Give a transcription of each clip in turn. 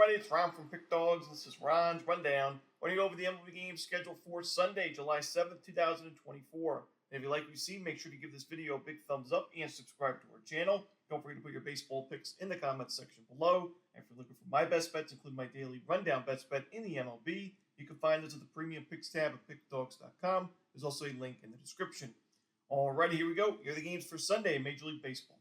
everybody? It's Ron from Pick Dawgz. This is Ron's Rundown. Running over the MLB games scheduled for Sunday, July 7th, 2024. And if you like what you see, make sure to give this video a big thumbs up and subscribe to our channel. Don't forget to put your baseball picks in the comments section below. And if you're looking for my best bets, including my daily rundown best bet in the MLB, you can find those at the Premium Picks tab at Pickdawgz.com. There's also a link in the description. Alrighty, here we go. Here are the games for Sunday in Major League Baseball.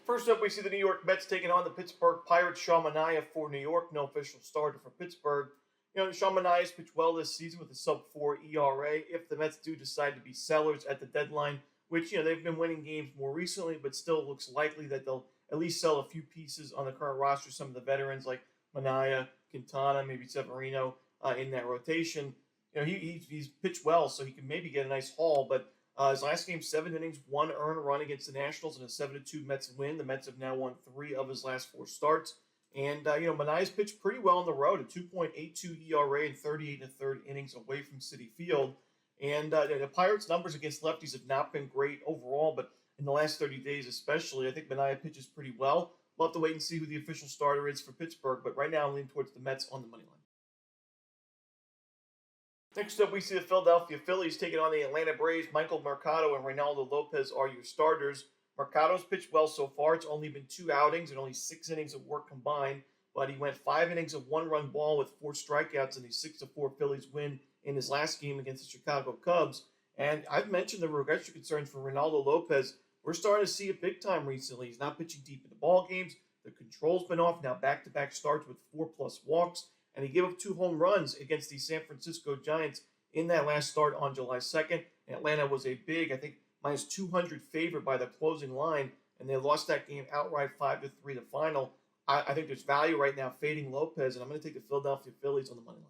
First up, we see the New York Mets taking on the Pittsburgh Pirates. Sean Manaea for New York, no official starter for Pittsburgh. Sean Manaea has pitched well this season with a sub-4 ERA. If the Mets do decide to be sellers at the deadline, which, they've been winning games more recently, but still looks likely that they'll at least sell a few pieces on the current roster. Some of the veterans like Manaea, Quintana, maybe Severino in that rotation. He's pitched well, so he can maybe get a nice haul, but his last game, 7 innings, 1 earned run against the Nationals and a 7-2 Mets win. The Mets have now won 3 of his last 4 starts. And, Manaea's pitched pretty well on the road, a 2.82 ERA and 38 1/3 innings away from Citi Field. And the Pirates' numbers against lefties have not been great overall, but in the last 30 days especially, I think Manaea pitches pretty well. We'll have to wait and see who the official starter is for Pittsburgh, but right now I'm leaning towards the Mets on the money line. Next up, we see the Philadelphia Phillies taking on the Atlanta Braves. Michael Mercado and Reynaldo Lopez are your starters. Mercado's pitched well so far. It's only been 2 outings and only 6 innings of work combined, but he went 5 innings of 1-run ball with 4 strikeouts in the 6-4 Phillies win in his last game against the Chicago Cubs. And I've mentioned the regression concerns for Reynaldo Lopez. We're starting to see it big time recently. He's not pitching deep in the ball games. The control's been off. Now back-to-back starts with 4+ walks. And he gave up 2 home runs against the San Francisco Giants in that last start on July 2nd. And Atlanta was a big, I think, minus 200 favorite by the closing line, and they lost that game outright 5-3 the final. I think there's value right now fading Lopez, and I'm going to take the Philadelphia Phillies on the money line.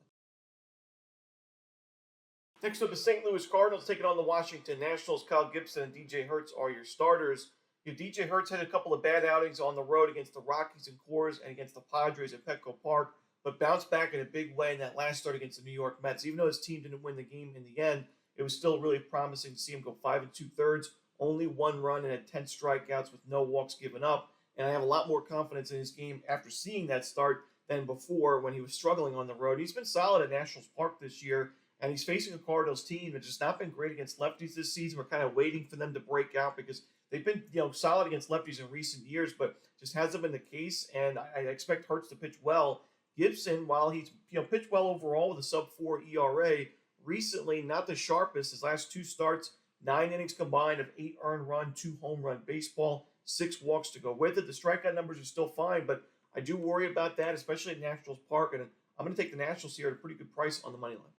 Next up, the St. Louis Cardinals taking on the Washington Nationals. Kyle Gibson and DJ Hertz are your starters. DJ Hertz had a couple of bad outings on the road against the Rockies and Coors and against the Padres at Petco Park, but bounced back in a big way in that last start against the New York Mets. Even though his team didn't win the game in the end, it was still really promising to see him go 5 2/3, only 1 run and had 10 strikeouts with no walks given up. And I have a lot more confidence in his game after seeing that start than before when he was struggling on the road. He's been solid at Nationals Park this year, and he's facing a Cardinals team that's just not been great against lefties this season. We're kind of waiting for them to break out because they've been solid against lefties in recent years, but just hasn't been the case. And I expect Hertz to pitch well. Gibson, while he's pitched well overall with a sub-4 ERA, recently not the sharpest. His last 2 starts, 9 innings combined of 8 earned run, 2 home run baseball, 6 walks to go with it. The strikeout numbers are still fine, but I do worry about that, especially at Nationals Park, and I'm going to take the Nationals here at a pretty good price on the money line.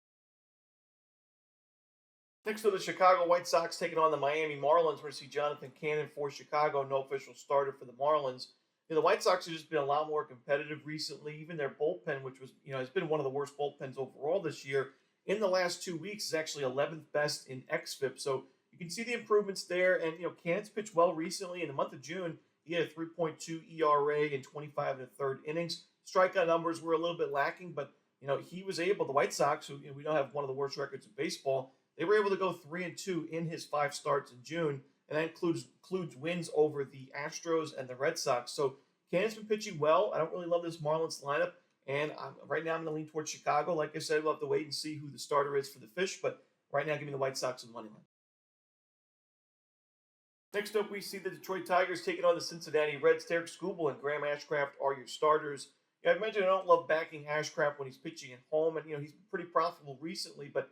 Next to the Chicago White Sox taking on the Miami Marlins. We're going to see Jonathan Cannon for Chicago, no official starter for the Marlins. The White Sox have just been a lot more competitive recently. Even their bullpen, which was, has been one of the worst bullpens overall this year, in the last 2 weeks is actually 11th best in xFIP. So you can see the improvements there. And, Cannon's pitched well recently. In the month of June, he had a 3.2 ERA in 25 1/3 innings. Strikeout numbers were a little bit lacking, but, he was able, the White Sox, who we don't have one of the worst records in baseball, they were able to go 3-2 in his 5 starts in June. And that includes wins over the Astros and the Red Sox. So Cannon's been pitching well. I don't really love this Marlins lineup. And right now I'm going to lean towards Chicago. Like I said, we'll have to wait and see who the starter is for the Fish. But right now, give me the White Sox on the money line. Next up, we see the Detroit Tigers taking on the Cincinnati Reds. Derek Skubal and Graham Ashcraft are your starters. I mentioned I don't love backing Ashcraft when he's pitching at home. And, he's been pretty profitable recently. But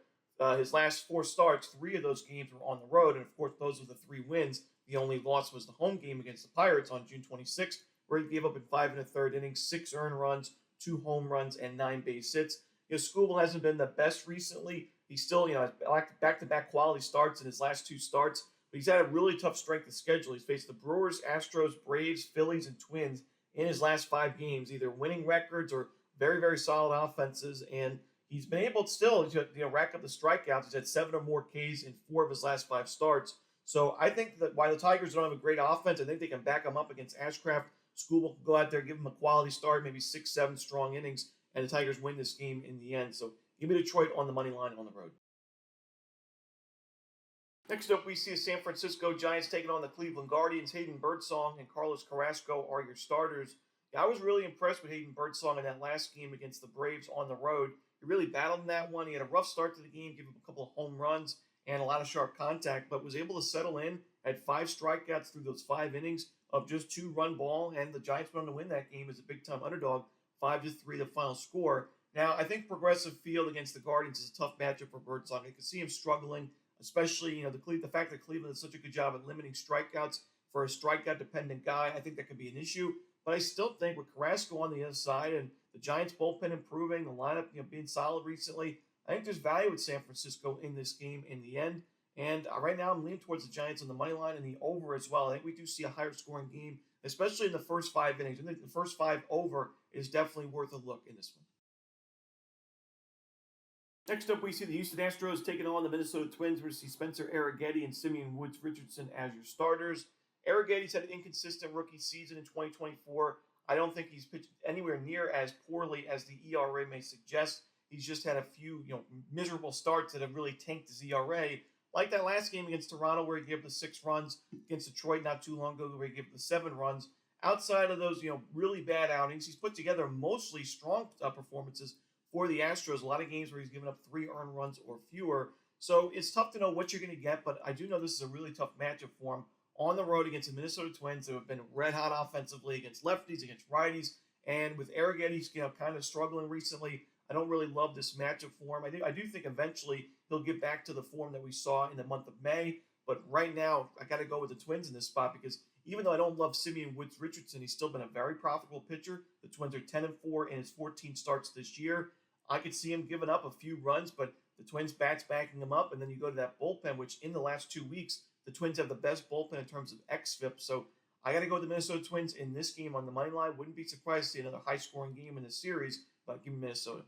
his last 4 starts, 3 of those games were on the road. And, of course, those were the 3 wins. The only loss was the home game against the Pirates on June 26th, where he gave up in 5 1/3 innings, 6 earned runs, 2 home runs, and 9 base hits. Skubal hasn't been the best recently. He's still, has back-to-back quality starts in his last 2 starts. But he's had a really tough strength of schedule. He's faced the Brewers, Astros, Braves, Phillies, and Twins in his last 5 games, either winning records or very, very solid offenses. And he's been able to still, rack up the strikeouts. He's had 7 or more Ks in 4 of his last 5 starts. So I think that while the Tigers don't have a great offense, I think they can back him up against Ashcraft. Skubal can go out there, give him a quality start, maybe 6-7 strong innings, and the Tigers win this game in the end. So give me Detroit on the money line on the road. Next up, we see the San Francisco Giants taking on the Cleveland Guardians. Hayden Birdsong and Carlos Carrasco are your starters. Yeah, I was really impressed with Hayden Birdsong in that last game against the Braves on the road. He really battled in that one. He had a rough start to the game, gave up a couple of home runs and a lot of sharp contact, but was able to settle in, had 5 strikeouts through those 5 innings of just 2-run ball, and the Giants went on to win that game as a big-time underdog, 5-3 the final score. Now, I think Progressive Field against the Guardians is a tough matchup for Birdsong. I can see him struggling, especially the fact that Cleveland did such a good job at limiting strikeouts for a strikeout-dependent guy. I think that could be an issue. But I still think with Carrasco on the other side and the Giants bullpen improving, the lineup being solid recently, I think there's value with San Francisco in this game in the end. And right now I'm leaning towards the Giants on the money line and the over as well. I think we do see a higher scoring game, especially in the first 5 innings. I think the first 5 over is definitely worth a look in this one. Next up, we see the Houston Astros taking on the Minnesota Twins. We're going to see Spencer Arrighetti and Simeon Woods Richardson as your starters. Arrighetti's had an inconsistent rookie season in 2024. I don't think he's pitched anywhere near as poorly as the ERA may suggest. He's just had a few, miserable starts that have really tanked his ERA. Like that last game against Toronto where he gave up the 6 runs, against Detroit not too long ago where he gave up the 7 runs. Outside of those, really bad outings, he's put together mostly strong performances for the Astros. A lot of games where he's given up 3 earned runs or fewer. So it's tough to know what you're going to get, but I do know this is a really tough matchup for him on the road against the Minnesota Twins that have been red hot offensively against lefties, against righties, and with Arrighetti, kind of struggling recently. I don't really love this matchup for him. I do think eventually he'll get back to the form that we saw in the month of May, but right now I got to go with the Twins in this spot because even though I don't love Simeon Woods Richardson, he's still been a very profitable pitcher. The Twins are 10-4 in his 14 starts this year. I could see him giving up a few runs, but the Twins bats backing him up, and then you go to that bullpen, which in the last 2 weeks the Twins have the best bullpen in terms of xFIP. So I got to go with the Minnesota Twins in this game on the money line. Wouldn't be surprised to see another high-scoring game in the series, but give me Minnesota.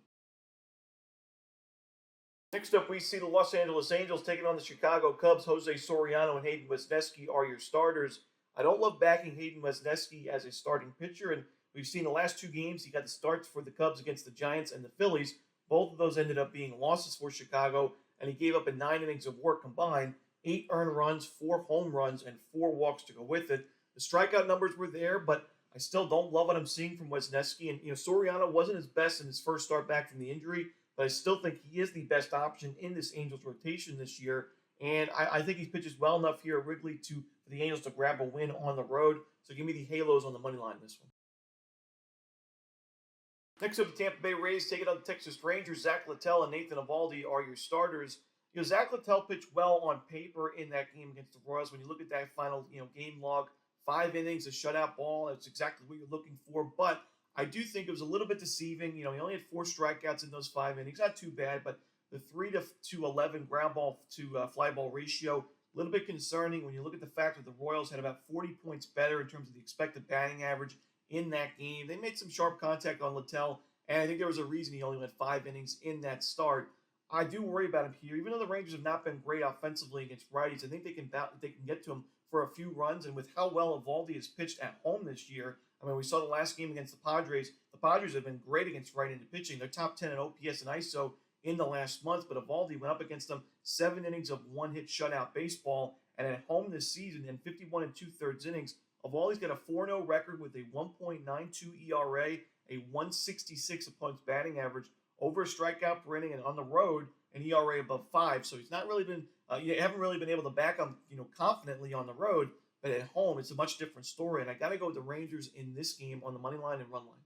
Next up, we see the Los Angeles Angels taking on the Chicago Cubs. Jose Soriano and Hayden Wesneski are your starters. I don't love backing Hayden Wesneski as a starting pitcher, and we've seen the last 2 games he got the starts for the Cubs against the Giants and the Phillies. Both of those ended up being losses for Chicago, and he gave up in 9 innings of work combined. 8 earned runs, 4 home runs, and 4 walks to go with it. The strikeout numbers were there, but I still don't love what I'm seeing from Wesneski. And, Soriano wasn't his best in his first start back from the injury, but I still think he is the best option in this Angels rotation this year. And I think he pitches well enough here at Wrigley for the Angels to grab a win on the road. So give me the Halos on the money line in this one. Next up, the Tampa Bay Rays taking on the Texas Rangers. Zach Littell and Nathan Eovaldi are your starters. Zach Littell pitched well on paper in that game against the Royals. When you look at that final, game log, 5 innings, a shutout ball, that's exactly what you're looking for. But I do think it was a little bit deceiving. He only had 4 strikeouts in those 5 innings. Not too bad, but the 3-11 ground ball to fly ball ratio, a little bit concerning when you look at the fact that the Royals had about 40 points better in terms of the expected batting average in that game. They made some sharp contact on Littell, and I think there was a reason he only went 5 innings in that start. I do worry about him here. Even though the Rangers have not been great offensively against righties, I think they can get to him for a few runs. And with how well Eovaldi has pitched at home this year, we saw the last game against the Padres. The Padres have been great against right-handed pitching. They're top 10 in OPS and ISO in the last month, but Eovaldi went up against them 7 innings of one-hit shutout baseball. And at home this season, in 51 2/3 innings, Eovaldi's got a 4-0 record with a 1.92 ERA, a 166 opponent's batting average, over a strikeout per inning, and on the road, an ERA above 5. So he's not really been, you haven't really been able to back him, confidently on the road. But at home, it's a much different story. And I got to go with the Rangers in this game on the money line and run line.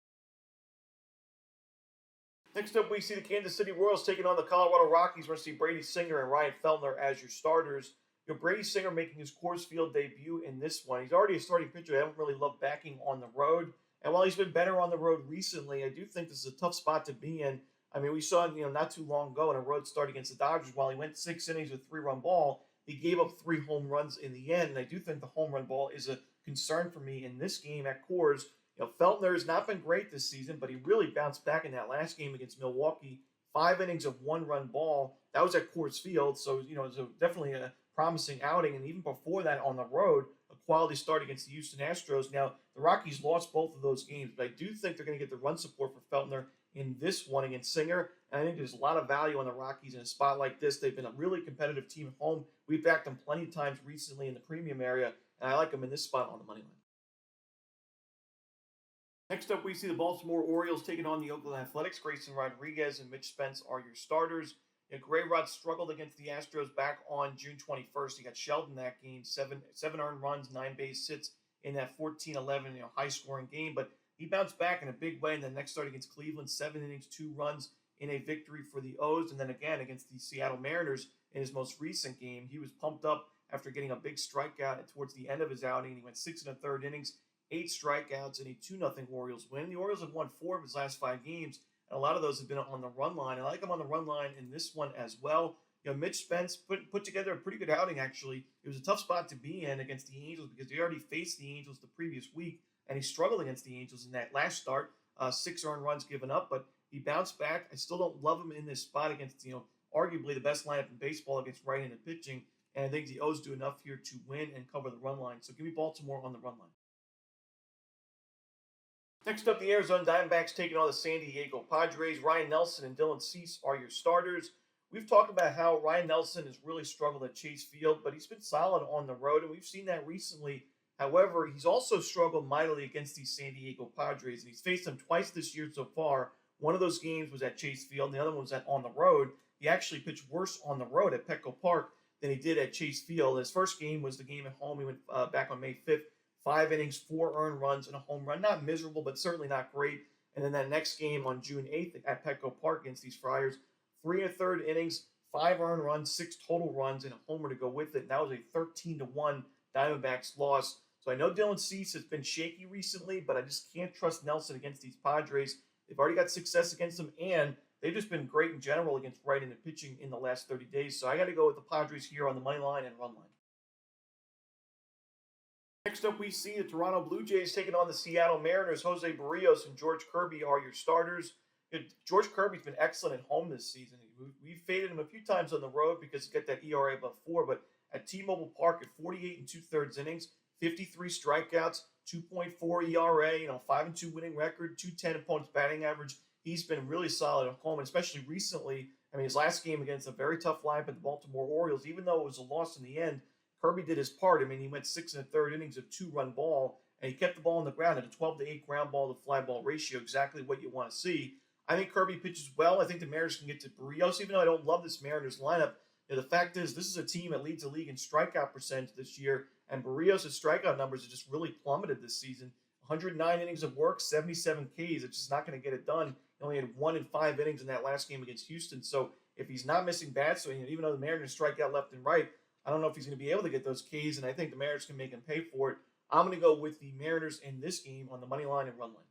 Next up, we see the Kansas City Royals taking on the Colorado Rockies. We're going to see Brady Singer and Ryan Feltner as your starters. Brady Singer making his Coors Field debut in this one. He's already a starting pitcher. I haven't really loved backing on the road. And while he's been better on the road recently, I do think this is a tough spot to be in. We saw not too long ago in a road start against the Dodgers, while he went 6 innings with 3-run ball, he gave up 3 home runs in the end. And I do think the home run ball is a concern for me in this game at Coors. Feltner has not been great this season, but he really bounced back in that last game against Milwaukee. 5 innings of 1-run ball. That was at Coors Field, so it's definitely a promising outing. And even before that on the road, a quality start against the Houston Astros. Now, the Rockies lost both of those games, but I do think they're going to get the run support for Feltner in this one against Singer. And I think there's a lot of value on the Rockies in a spot like this. They've been a really competitive team at home. We've backed them plenty of times recently in the premium area, and I like them in this spot on the money line. Next up, we see the Baltimore Orioles taking on the Oakland Athletics. Grayson Rodriguez and Mitch Spence are your starters. Gray Rod struggled against the Astros back on June 21st. He got shelled in that game. Seven earned runs, 9 base hits in that 14-11 high-scoring game. But he bounced back in a big way in the next start against Cleveland. 7 innings, 2 runs in a victory for the O's. And then again against the Seattle Mariners in his most recent game. He was pumped up after getting a big strikeout towards the end of his outing. He went 6 1/3 innings, 8 strikeouts, and a 2-0 Orioles win. The Orioles have won 4 of his last 5 games. And a lot of those have been on the run line. I like him on the run line in this one as well. Mitch Spence put together a pretty good outing, actually. It was a tough spot to be in against the Angels because he already faced the Angels the previous week, and he struggled against the Angels in that last start. 6 earned runs given up, but he bounced back. I still don't love him in this spot against, arguably the best lineup in baseball against right-handed pitching, and I think the O's do enough here to win and cover the run line. So give me Baltimore on the run line. Next up, the Arizona Diamondbacks taking on the San Diego Padres. Ryan Nelson and Dylan Cease are your starters. We've talked about how Ryan Nelson has really struggled at Chase Field, but he's been solid on the road, and we've seen that recently. However, he's also struggled mightily against these San Diego Padres, and he's faced them twice this year so far. One of those games was at Chase Field, and the other one was on the road. He actually pitched worse on the road at Petco Park than he did at Chase Field. His first game was the game at home. He went back on May 5th. 5 innings, 4 earned runs, and a home run. Not miserable, but certainly not great. And then that next game on June 8th at Petco Park against these Friars, 3 1/3 innings, 5 earned runs, 6 total runs, and a homer to go with it. And that was a 13-1 Diamondbacks loss. So I know Dylan Cease has been shaky recently, but I just can't trust Nelson against these Padres. They've already got success against them, and they've just been great in general against right-handed pitching in the last 30 days. So I got to go with the Padres here on the money line and run line. Next up, we see the Toronto Blue Jays taking on the Seattle Mariners. Jose Barrios and George Kirby are your starters. George Kirby's been excellent at home this season. We've faded him a few times on the road because he's got that ERA above 4, but at T-Mobile Park at 48 2/3 innings, 53 strikeouts, 2.4 ERA, 5-2 winning record, 210 opponents batting average. He's been really solid at home, and especially recently. His last game against a very tough lineup at the Baltimore Orioles, even though it was a loss in the end, Kirby did his part. He went 6 1/3 innings of 2-run ball, and he kept the ball on the ground at a 12-8 ground ball to fly ball ratio, exactly what you want to see. I think Kirby pitches well. I think the Mariners can get to Barrios, even though I don't love this Mariners lineup. The fact is, this is a team that leads the league in strikeout percentage this year, and Barrios' strikeout numbers have just really plummeted this season. 109 innings of work, 77 Ks. It's just not going to get it done. He only had 1 in 5 innings in that last game against Houston. So if he's not missing bats, even though the Mariners strike out left and right, I don't know if he's going to be able to get those Ks, and I think the Mariners can make him pay for it. I'm going to go with the Mariners in this game on the money line and run line.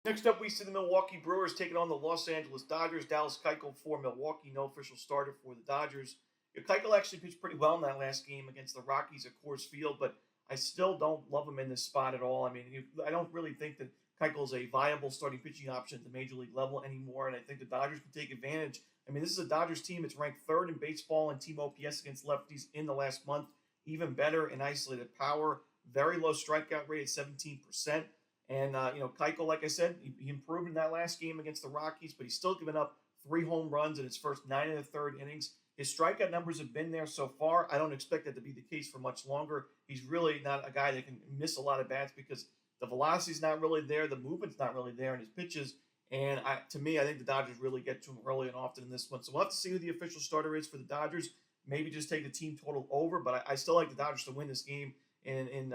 Next up, we see the Milwaukee Brewers taking on the Los Angeles Dodgers. Dallas Keuchel for Milwaukee, no official starter for the Dodgers. Keuchel actually pitched pretty well in that last game against the Rockies at Coors Field, but I still don't love him in this spot at all. I don't really think that Keuchel is a viable starting pitching option at the major league level anymore, and I think the Dodgers can take advantage. This is a Dodgers team that's ranked 3rd in baseball in team OPS against lefties in the last month. Even better in isolated power. Very low strikeout rate at 17%. And, Keuchel, like I said, he improved in that last game against the Rockies, but he's still given up 3 home runs in his first 9 1/3 innings. His strikeout numbers have been there so far. I don't expect that to be the case for much longer. He's really not a guy that can miss a lot of bats because the velocity's not really there, the movement's not really there in his pitches. And to me, I think the Dodgers really get to him early and often in this one. So we'll have to see who the official starter is for the Dodgers. Maybe just take the team total over, but I still like the Dodgers to win this game in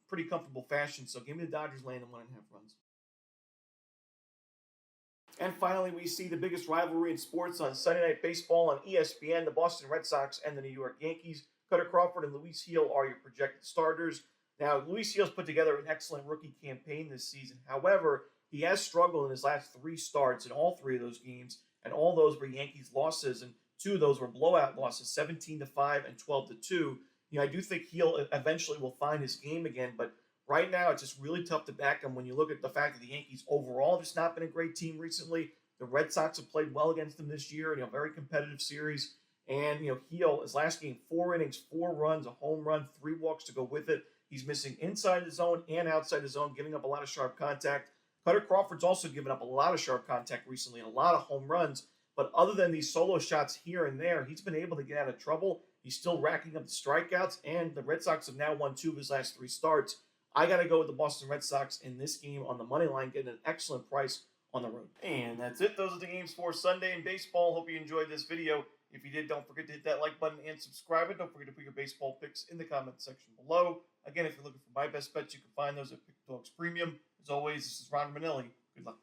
pretty comfortable fashion. So give me the Dodgers laying in 1.5 runs. And finally, we see the biggest rivalry in sports on Sunday Night Baseball on ESPN. The Boston Red Sox and the New York Yankees. Cutter Crawford and Luis Gil are your projected starters. Now, Luis Gil's put together an excellent rookie campaign this season. However, he has struggled in his last 3 starts in all 3 of those games, and all those were Yankees losses, and 2 of those were blowout losses, 17-5 and 12-2. I do think Gil eventually will find his game again, but right now it's just really tough to back him when you look at the fact that the Yankees overall have just not been a great team recently. The Red Sox have played well against them this year, very competitive series. And, Gil, his last game, 4 innings, 4 runs, a home run, 3 walks to go with it. He's missing inside the zone and outside the zone, giving up a lot of sharp contact. Cutter Crawford's also given up a lot of sharp contact recently and a lot of home runs. But other than these solo shots here and there, he's been able to get out of trouble. He's still racking up the strikeouts, and the Red Sox have now won 2 of his last 3 starts. I got to go with the Boston Red Sox in this game on the money line, getting an excellent price on the road. And that's it. Those are the games for Sunday in baseball. Hope you enjoyed this video. If you did, don't forget to hit that like button and subscribe. And don't forget to put your baseball picks in the comment section below. Again, if you're looking for my best bets, you can find those at Pickdawgz Premium. As always, this is Ron Romanelli. Good luck.